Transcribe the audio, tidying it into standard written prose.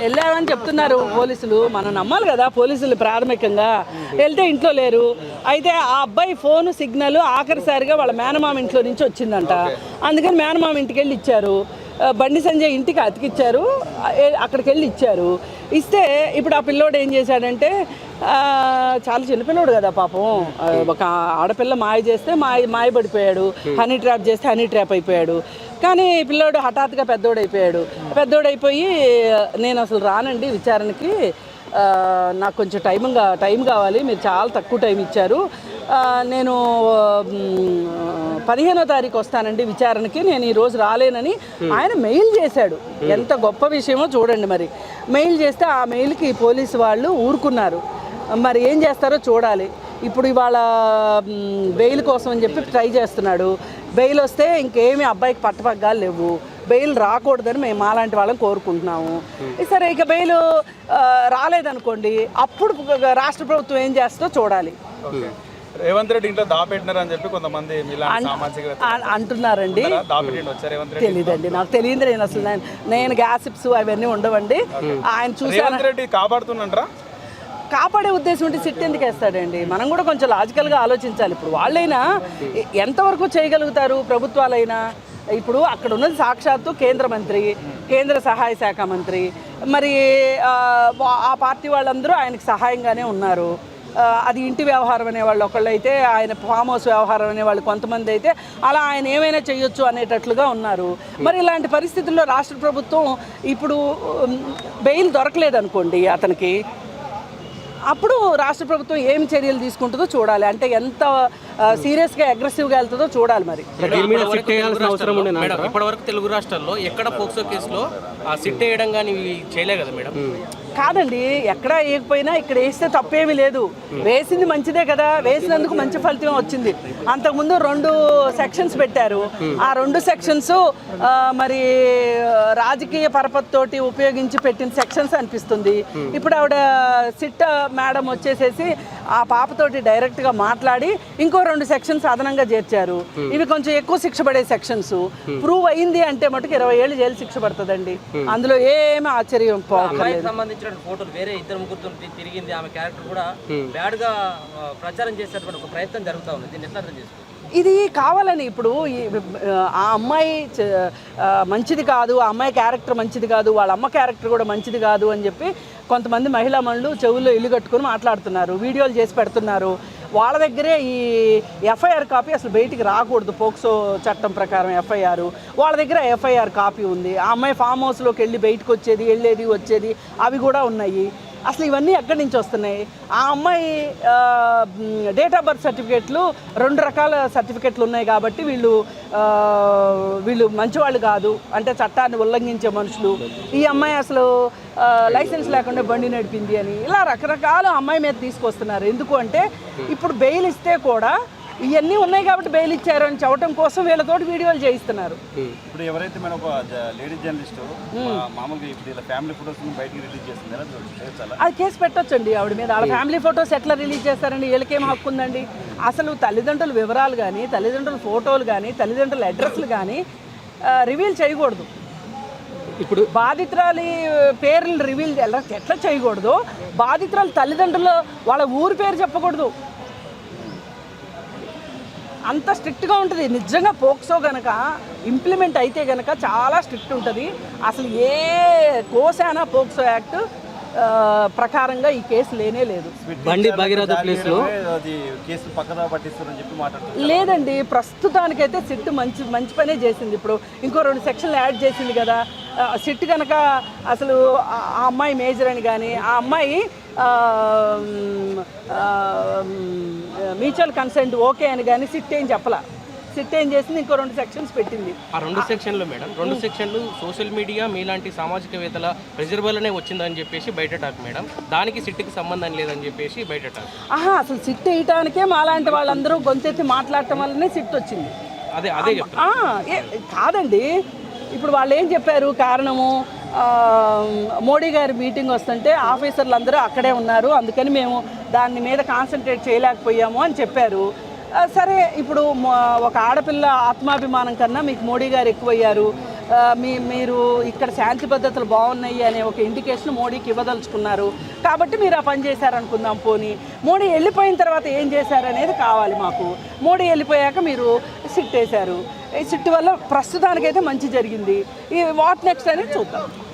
వెళ్ళామని చెప్తున్నారు పోలీసులు. మనం నమ్మాలి కదా పోలీసులు. ప్రాథమికంగా వెళ్తే ఇంట్లో లేరు. అయితే ఆ అబ్బాయి ఫోన్ సిగ్నల్ ఆఖరిసారిగా వాళ్ళ మేనమామ ఇంట్లో నుంచి వచ్చిందంట. అందుకని మేనమామ ఇంటికి వెళ్ళి ఇచ్చారు. బండి సంజయ్ ఇంటికి అతికిచ్చారు. అక్కడికి వెళ్ళి ఇచ్చారు. ఇస్తే ఇప్పుడు ఆ పిల్లోడు ఏం చేశాడంటే, చాలా చిన్నపిల్లోడు కదా పాపం, ఒక ఆడపిల్ల మాయ చేస్తే మాయపడిపోయాడు, హనీ ట్రాప్ చేస్తే హనీ ట్రాప్ అయిపోయాడు. కానీ పిల్లోడు హఠాత్తుగా పెద్దోడైపోయి నేను అసలు రానండి విచారణకి, నాకు కొంచెం టైం కావాలి, మీరు చాలా తక్కువ టైం ఇచ్చారు, నేను 15వ తారీఖు వస్తానండి విచారణకి, నేను ఈరోజు రాలేనని ఆయన మెయిల్ చేశాడు. ఎంత గొప్ప విషయమో చూడండి. మరి మెయిల్ చేస్తే ఆ మెయిల్కి పోలీసు వాళ్ళు ఊరుకున్నారు. మరి ఏం చేస్తారో చూడాలి. ఇప్పుడు ఇవాళ బెయిల్ కోసం అని చెప్పి ట్రై చేస్తున్నాడు. బెయిల్ వస్తే ఇంకేమీ అబ్బాయికి పట్టపగ్గాలు లేవు. బెయిల్ రాకూడదని మేము మాలాంటి వాళ్ళని కోరుకుంటున్నాము. సరే, ఇక బెయిల్ రాలేదనుకోండి, అప్పుడు రాష్ట్ర ప్రభుత్వం ఏం చేస్తుందో చూడాలి. రేవంత్ రెడ్డి ఇంట్లో దాపెట్టినారు అని చెప్పి కొంతమంది అంటున్నారండి. తెలీదండి, నాకు తెలియదు. నేను గ్యాసిప్స్ అవన్నీ ఉండవండి. ఆయన చూసి కాపాడుతున్నా కాపాడే ఉద్దేశం ఉంటే సిట్ ఎందుకు వేస్తాడండి? మనం కూడా కొంచెం లాజికల్గా ఆలోచించాలి. ఇప్పుడు వాళ్ళైనా ఎంతవరకు చేయగలుగుతారు, ప్రభుత్వాలైనా. ఇప్పుడు అక్కడ ఉన్నది సాక్షాత్తు కేంద్ర మంత్రి, కేంద్ర సహాయ శాఖ మంత్రి. మరి ఆ పార్టీ వాళ్ళందరూ ఆయనకు సహాయంగానే ఉన్నారు. అది ఇంటి వ్యవహారం అనేవాళ్ళు ఒకళ్ళు అయితే, ఆయన ఫామ్ హౌస్ వ్యవహారం అనేవాళ్ళు కొంతమంది అయితే, అలా ఆయన ఏమైనా చేయొచ్చు అనేటట్లుగా ఉన్నారు. మరి ఇలాంటి పరిస్థితుల్లో రాష్ట్ర ప్రభుత్వం ఇప్పుడు బెయిల్ దొరకలేదనుకోండి అతనికి, అప్పుడు రాష్ట్ర ప్రభుత్వం ఏం చర్యలు తీసుకుంటుందో చూడాలి. అంటే ఎంత సీరియస్గా అగ్రెసివ్గా వెళ్తుందో చూడాలి. మరి ఇప్పటివరకు తెలుగు రాష్ట్రాల్లో ఎక్కడ పోక్సో కేసులో సిట్ వేయడం కానీ చేయలే కదా మేడం? కాదండి, ఎక్కడా వేయకపోయినా ఇక్కడ వేస్తే తప్పేమీ లేదు. వేసింది మంచిదే కదా, వేసినందుకు మంచి ఫలితం వచ్చింది. అంతకుముందు 2 సెక్షన్స్ పెట్టారు. ఆ 2 సెక్షన్స్ మరి రాజకీయ పరపతితోటి ఉపయోగించి పెట్టిన సెక్షన్స్ అనిపిస్తుంది. ఇప్పుడు ఆవిడ సిట్ మేడం వచ్చేసేసి ఆ పాపతోటి డైరెక్ట్గా మాట్లాడి ఇంకో 2 సెక్షన్స్ అదనంగా చేర్చారు. ఇవి కొంచెం ఎక్కువ శిక్ష పడే సెక్షన్స్. ప్రూవ్ అయింది అంటే మటుకు 20 ఏళ్ళు జైలు శిక్ష పడుతుందండి. అందులో ఏమీ ఆశ్చర్యం పోలేదు. ఫోటోలు వేరే 2-3 తిరిగింది, ఆమె క్యారెక్టర్ కూడా బ్యాడ్ గా ప్రచారం చేసేటువంటి ఒక ప్రయత్నం జరుగుతూ ఉంది. దీన్ని ఎట్లా అర్థం చేసుకోవాలి? ఇది కావాలని ఇప్పుడు ఆ అమ్మాయి మంచిది కాదు, ఆ అమ్మాయి క్యారెక్టర్ మంచిది కాదు, వాళ్ళ అమ్మ క్యారెక్టర్ కూడా మంచిది కాదు అని చెప్పి కొంతమంది మహిళా మనులు చెవుల్లో ఇల్లు కట్టుకుని మాట్లాడుతున్నారు, వీడియోలు చేసి పెడుతున్నారు. వాళ్ళ దగ్గరే ఈ ఎఫ్ఐఆర్ కాపీ అసలు బయటికి రాకూడదు, పోక్సో చట్టం ప్రకారం ఎఫ్ఐఆర్. వాళ్ళ దగ్గర ఎఫ్ఐఆర్ కాపీ ఉంది. ఆ అమ్మాయి ఫామ్ హౌస్లోకి వెళ్ళి బయటకు వచ్చేది, వెళ్ళేది వచ్చేది అవి కూడా ఉన్నాయి. అసలు ఇవన్నీ ఎక్కడి నుంచి వస్తున్నాయి? ఆ అమ్మాయి డేట్ ఆఫ్ బర్త్ సర్టిఫికేట్లు 2 రకాల సర్టిఫికేట్లు ఉన్నాయి కాబట్టి వీళ్ళు మంచివాళ్ళు కాదు, అంటే చట్టాన్ని ఉల్లంఘించే మనుషులు. ఈ అమ్మాయి అసలు లైసెన్స్ లేకుండా బండి నడిపింది అని ఇలా రకరకాల అమ్మాయి మీద తీసుకొస్తున్నారు. ఎందుకు అంటే ఇప్పుడు బెయిల్ ఇస్తే కూడా ఇవన్నీ ఉన్నాయి కాబట్టి బెయిల్ ఇచ్చారు అని చెప్పడం కోసం వీళ్ళతోటి వీడియోలు చేయిస్తున్నారు. ఇప్పుడు ఎవరైతే మనం ఒక లేడీ జర్నలిస్ట్ మామూలుగా ఇప్పుడు ఫ్యామిలీ ఫోటోస్ బయటికి రిలీజ్ చేస్తుంది, అది కేసు పెట్టొచ్చండి ఆవిడ మీద. వాళ్ళ ఫ్యామిలీ ఫొటోస్ ఎట్లా రిలీజ్ చేస్తారండి? వీళ్ళకేం హక్కు ఉందండి? అసలు తల్లిదండ్రుల వివరాలు కానీ, తల్లిదండ్రుల ఫోటోలు కానీ, తల్లిదండ్రుల అడ్రస్లు కానీ రివీల్ చేయకూడదు. ఇప్పుడు బాధితురాలి పేర్లు రివీల్ ఎట్లా చేయకూడదు, బాధితురాలు తల్లిదండ్రులు వాళ్ళ ఊరి పేరు చెప్పకూడదు. అంత స్ట్రిక్ట్గా ఉంటుంది. నిజంగా పోక్సో కనుక ఇంప్లిమెంట్ అయితే కనుక చాలా స్ట్రిక్ట్ ఉంటుంది. అసలు ఏ కోశానా పోక్సో యాక్ట్ ప్రకారంగా ఈ కేసు లేనే లేదు. లేదండి, ప్రస్తుతానికైతే సిట్ మంచి పనే చేసింది. ఇప్పుడు ఇంకో 2 సెక్షన్లు యాడ్ చేసింది కదా. సిట్ కనుక అసలు ఆ అమ్మాయి మేజర్ అని కానీ, ఆ అమ్మాయి మ్యూచువల్ కన్సెంట్ ఓకే అని కానీ సిట్ ఏం చెప్పలా. సిట్ ఏం చేసింది, ఇంకో 2 సెక్షన్స్ పెట్టింది. ఆ 2 సెక్షన్లు మేడం, 2 సెక్షన్లు సోషల్ మీడియా మీలాంటి సామాజికవేత్తల ప్రెజర్ వల్లనే వచ్చిందని చెప్పేసి బయట టాక్ మేడం. దానికి సిట్కి సంబంధం లేదని చెప్పేసి బయట టాక్. అసలు సిట్ వేయటానికే మాలాంటి వాళ్ళందరూ గొంతెత్తి మాట్లాడటం వల్లనే సిట్ వచ్చింది. అదే కాదండి. ఇప్పుడు వాళ్ళు ఏం చెప్పారు కారణము? మోడీ గారి మీటింగ్ వస్తుంటే ఆఫీసర్లు అందరూ అక్కడే ఉన్నారు, అందుకని మేము దాని మీద కాన్సన్ట్రేట్ చేయలేకపోయాము అని చెప్పారు. సరే, ఇప్పుడు ఒక ఆడపిల్ల ఆత్మాభిమానం కన్నా మీకు మోడీ గారు ఎక్కువయ్యారు, మీరు ఇక్కడ శాంతి భద్రతలు బాగున్నాయి అనే ఒక ఇండికేషన్ మోడీకి ఇవ్వదలుచుకున్నారు కాబట్టి మీరు ఆ పని చేశారనుకుందాం. పోనీ మోడీ వెళ్ళిపోయిన తర్వాత ఏం చేశారనేది కావాలి మాకు. మోడీ వెళ్ళిపోయాక మీరు సిట్ వేశారు, ఈ సిట్ వల్ల ప్రస్తుతానికైతే మంచి జరిగింది. ఈ వాట్ నెక్స్ట్ అనేది చూద్దాం.